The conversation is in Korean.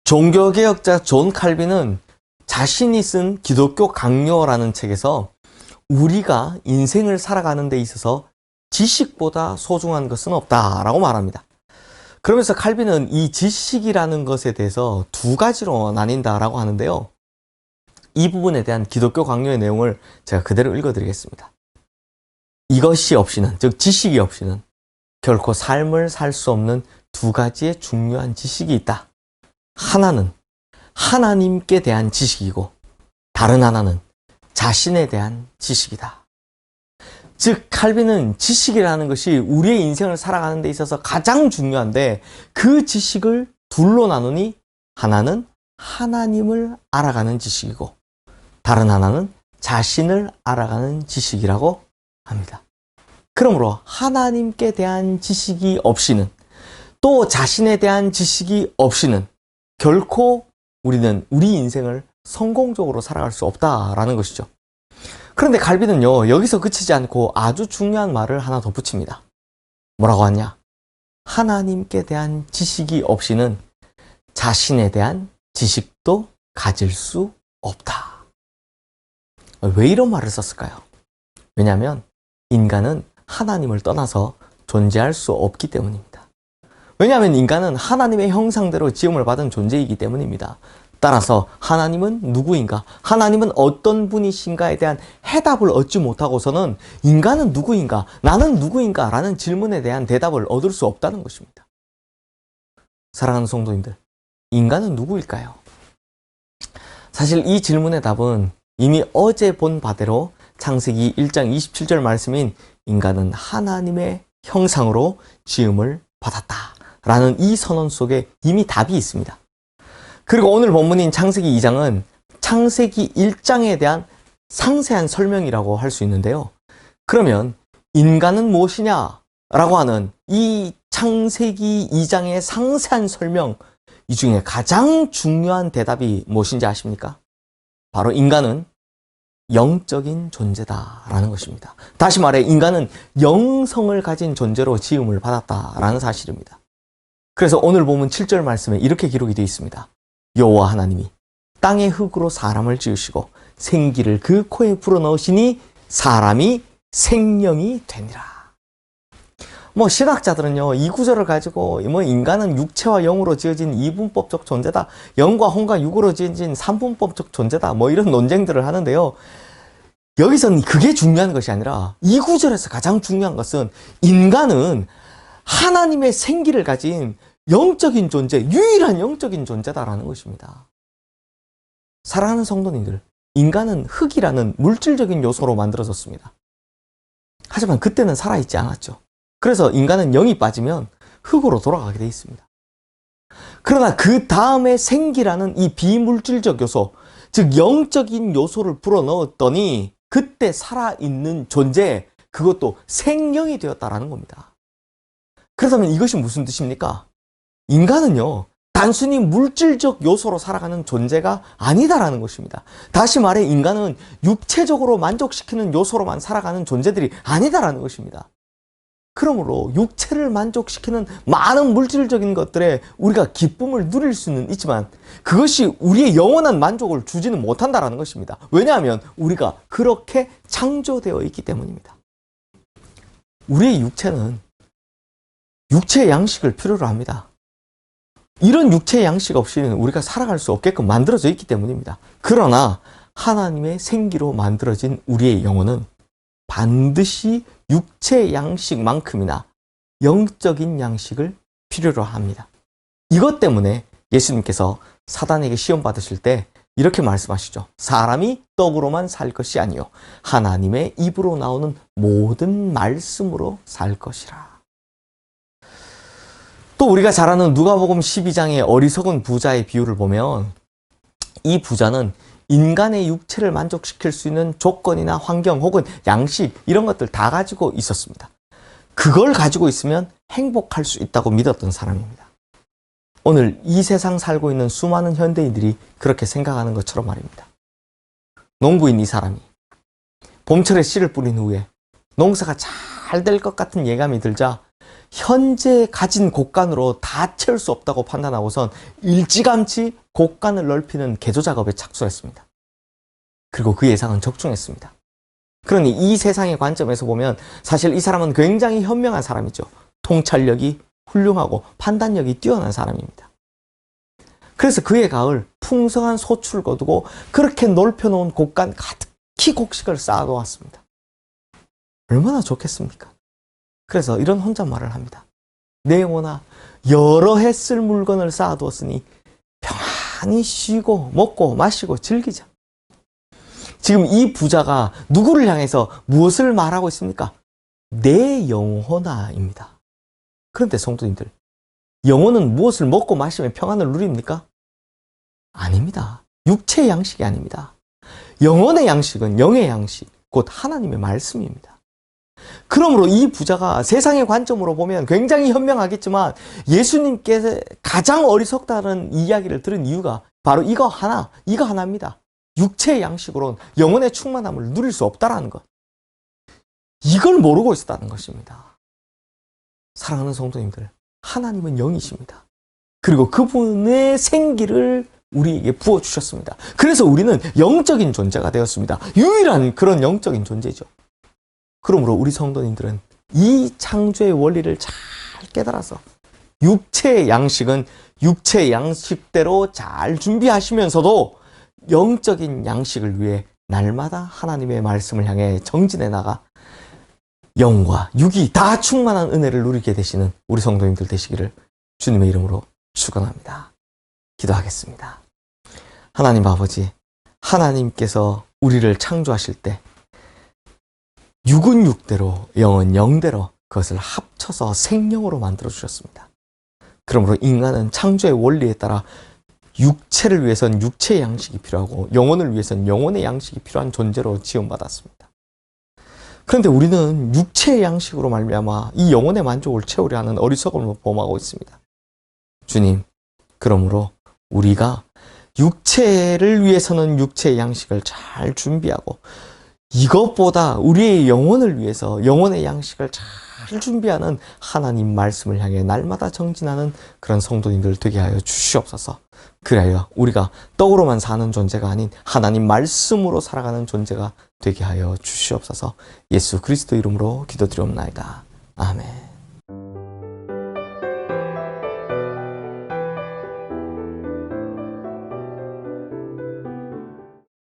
종교개혁자 존 칼빈은 자신이 쓴 기독교 강요라는 책에서 우리가 인생을 살아가는 데 있어서 지식보다 소중한 것은 없다라고 말합니다. 그러면서 칼빈은 이 지식이라는 것에 대해서 두 가지로 나뉜다라고 하는데요. 이 부분에 대한 기독교 강요의 내용을 제가 그대로 읽어드리겠습니다. 이것이 없이는, 즉 지식이 없이는 결코 삶을 살 수 없는 두 가지의 중요한 지식이 있다. 하나는 하나님께 대한 지식이고 다른 하나는 자신에 대한 지식이다. 즉 칼빈은 지식이라는 것이 우리의 인생을 살아가는 데 있어서 가장 중요한데 그 지식을 둘로 나누니 하나는 하나님을 알아가는 지식이고 다른 하나는 자신을 알아가는 지식이라고 합니다. 그러므로 하나님께 대한 지식이 없이는 또 자신에 대한 지식이 없이는 결코 우리는 우리 인생을 성공적으로 살아갈 수 없다라는 것이죠. 그런데 칼빈은요, 여기서 그치지 않고 아주 중요한 말을 하나 덧붙입니다. 뭐라고 하냐? 하나님께 대한 지식이 없이는 자신에 대한 지식도 가질 수 없다. 왜 이런 말을 썼을까요? 왜냐하면 인간은 하나님을 떠나서 존재할 수 없기 때문입니다. 왜냐하면 인간은 하나님의 형상대로 지음을 받은 존재이기 때문입니다. 따라서 하나님은 누구인가? 하나님은 어떤 분이신가에 대한 해답을 얻지 못하고서는 인간은 누구인가? 나는 누구인가? 라는 질문에 대한 대답을 얻을 수 없다는 것입니다. 사랑하는 성도님들, 인간은 누구일까요? 사실 이 질문의 답은 이미 어제 본 바대로 창세기 1장 27절 말씀인 인간은 하나님의 형상으로 지음을 받았다 라는 이 선언 속에 이미 답이 있습니다. 그리고 오늘 본문인 창세기 2장은 창세기 1장에 대한 상세한 설명이라고 할 수 있는데요. 그러면 인간은 무엇이냐? 라고 하는 이 창세기 2장의 상세한 설명, 이 중에 가장 중요한 대답이 무엇인지 아십니까? 바로 인간은 영적인 존재다라는 것입니다. 다시 말해 인간은 영성을 가진 존재로 지음을 받았다라는 사실입니다. 그래서 오늘 본문 7절 말씀에 이렇게 기록이 되어 있습니다. 여호와 하나님이 땅의 흙으로 사람을 지으시고 생기를 그 코에 불어넣으시니 사람이 생명이 되니라. 신학자들은요, 이 구절을 가지고 인간은 육체와 영으로 지어진 이분법적 존재다, 영과 혼과 육으로 지어진 삼분법적 존재다, 이런 논쟁들을 하는데요. 여기서는 그게 중요한 것이 아니라 이 구절에서 가장 중요한 것은 인간은 하나님의 생기를 가진 영적인 존재, 유일한 영적인 존재다라는 것입니다. 사랑하는 성도님들, 인간은 흙이라는 물질적인 요소로 만들어졌습니다. 하지만 그때는 살아있지 않았죠. 그래서 인간은 영이 빠지면 흙으로 돌아가게 되어 있습니다. 그러나 그 다음에 생기라는 이 비물질적 요소, 즉 영적인 요소를 불어넣었더니 그때 살아있는 존재, 그것도 생명이 되었다라는 겁니다. 그렇다면 이것이 무슨 뜻입니까? 인간은요, 단순히 물질적 요소로 살아가는 존재가 아니다라는 것입니다. 다시 말해 인간은 육체적으로 만족시키는 요소로만 살아가는 존재들이 아니다라는 것입니다. 그러므로 육체를 만족시키는 많은 물질적인 것들에 우리가 기쁨을 누릴 수는 있지만 그것이 우리의 영원한 만족을 주지는 못한다라는 것입니다. 왜냐하면 우리가 그렇게 창조되어 있기 때문입니다. 우리의 육체는 육체의 양식을 필요로 합니다. 이런 육체의 양식 없이는 우리가 살아갈 수 없게끔 만들어져 있기 때문입니다. 그러나 하나님의 생기로 만들어진 우리의 영혼은 반드시 육체의 양식만큼이나 영적인 양식을 필요로 합니다. 이것 때문에 예수님께서 사단에게 시험 받으실 때 이렇게 말씀하시죠. 사람이 떡으로만 살 것이 아니요 하나님의 입으로 나오는 모든 말씀으로 살 것이라. 또 우리가 잘 아는 누가복음 12장의 어리석은 부자의 비유를 보면 이 부자는 인간의 육체를 만족시킬 수 있는 조건이나 환경 혹은 양식 이런 것들 다 가지고 있었습니다. 그걸 가지고 있으면 행복할 수 있다고 믿었던 사람입니다. 오늘 이 세상 살고 있는 수많은 현대인들이 그렇게 생각하는 것처럼 말입니다. 농부인 이 사람이 봄철에 씨를 뿌린 후에 농사가 잘 될 것 같은 예감이 들자 현재 가진 곳간으로 다 채울 수 없다고 판단하고선 일찌감치 곳간을 넓히는 개조 작업에 착수했습니다. 그리고 그 예상은 적중했습니다. 그러니 이 세상의 관점에서 보면 사실 이 사람은 굉장히 현명한 사람이죠. 통찰력이 훌륭하고 판단력이 뛰어난 사람입니다. 그래서 그의 가을 풍성한 소출을 거두고 그렇게 넓혀놓은 곳간 가득히 곡식을 쌓아놓았습니다. 얼마나 좋겠습니까? 그래서 이런 혼잣말을 합니다. 내 영혼아, 여러 해 쓸 물건을 쌓아두었으니 평안히 쉬고 먹고 마시고 즐기자. 지금 이 부자가 누구를 향해서 무엇을 말하고 있습니까? 내 영혼아입니다. 그런데 성도님들, 영혼은 무엇을 먹고 마시면 평안을 누립니까? 아닙니다. 육체의 양식이 아닙니다. 영혼의 양식은 영의 양식, 곧 하나님의 말씀입니다. 그러므로 이 부자가 세상의 관점으로 보면 굉장히 현명하겠지만 예수님께서 가장 어리석다는 이야기를 들은 이유가 바로 이거 하나입니다. 육체의 양식으로는 영혼의 충만함을 누릴 수 없다라는 것. 이걸 모르고 있었다는 것입니다. 사랑하는 성도님들, 하나님은 영이십니다. 그리고 그분의 생기를 우리에게 부어주셨습니다. 그래서 우리는 영적인 존재가 되었습니다. 유일한 그런 영적인 존재죠. 그러므로 우리 성도님들은 이 창조의 원리를 잘 깨달아서 육체의 양식은 육체의 양식대로 잘 준비하시면서도 영적인 양식을 위해 날마다 하나님의 말씀을 향해 정진해 나가 영과 육이 다 충만한 은혜를 누리게 되시는 우리 성도님들 되시기를 주님의 이름으로 축원합니다. 기도하겠습니다. 하나님 아버지, 하나님께서 우리를 창조하실 때 육은 육대로 영은 영대로 그것을 합쳐서 생명으로 만들어 주셨습니다. 그러므로 인간은 창조의 원리에 따라 육체를 위해선 육체의 양식이 필요하고 영혼을 위해선 영혼의 양식이 필요한 존재로 지음받았습니다. 그런데 우리는 육체의 양식으로 말미암아 이 영혼의 만족을 채우려 하는 어리석음을 범하고 있습니다. 주님, 그러므로 우리가 육체를 위해서는 육체의 양식을 잘 준비하고 이것보다 우리의 영혼을 위해서 영혼의 양식을 잘 준비하는 하나님 말씀을 향해 날마다 정진하는 그런 성도님들 되게 하여 주시옵소서. 그래야 우리가 떡으로만 사는 존재가 아닌 하나님 말씀으로 살아가는 존재가 되게 하여 주시옵소서. 예수 그리스도 이름으로 기도드리옵나이다. 아멘.